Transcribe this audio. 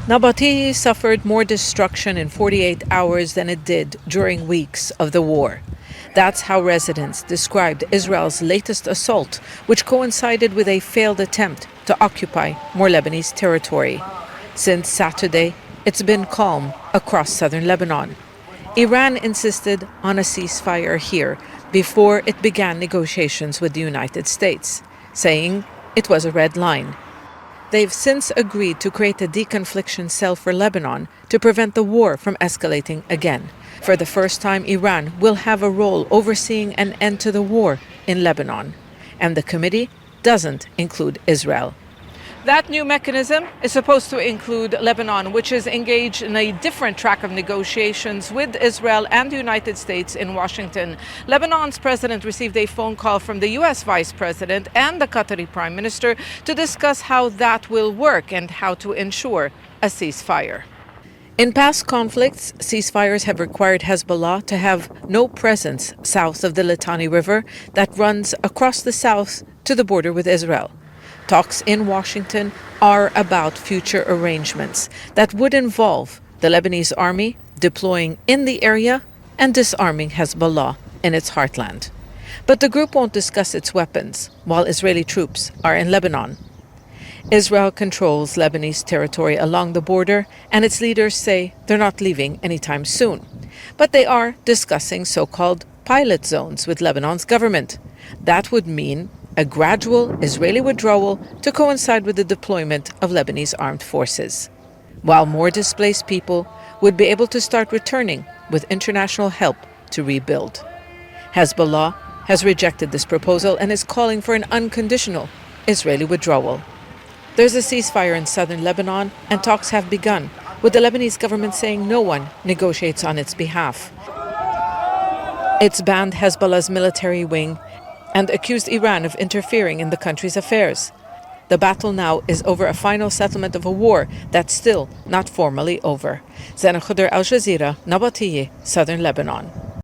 Nabatieh suffered more destruction in 48 hours than it did during weeks of the war. That's how residents described Israel's latest assault, which coincided with a failed attempt to occupy more Lebanese territory. Since Saturday, it's been calm across southern Lebanon. Iran insisted on a ceasefire here before it began negotiations with the United States, saying it was a red line. They've since agreed to create a deconfliction cell for Lebanon to prevent the war from escalating again. For the first time, Iran will have a role overseeing an end to the war in Lebanon. And the committee doesn't include Israel. That new mechanism is supposed to include Lebanon, which is engaged in a different track of negotiations with Israel and the United States in Washington. Lebanon's president received a phone call from the U.S. vice president and the Qatari prime minister to discuss how that will work and how to ensure a ceasefire. In past conflicts, ceasefires have required Hezbollah to have no presence south of the Litani River that runs across the south to the border with Israel. Talks in Washington are about future arrangements that would involve the Lebanese army deploying in the area and disarming Hezbollah in its heartland. But the group won't discuss its weapons while Israeli troops are in Lebanon. Israel controls Lebanese territory along the border, and its leaders say they're not leaving anytime soon. But they are discussing so-called pilot zones with Lebanon's government. That would mean a gradual Israeli withdrawal to coincide with the deployment of Lebanese armed forces, while more displaced people would be able to start returning with international help to rebuild. Hezbollah has rejected this proposal and is calling for an unconditional Israeli withdrawal. There's a ceasefire in southern Lebanon, and talks have begun, with the Lebanese government saying no one negotiates on its behalf. It's banned Hezbollah's military wing and accused Iran of interfering in the country's affairs. The battle now is over a final settlement of a war that's still not formally over. Zeina, Khodr, Jazeera, Nabatieh, southern Lebanon.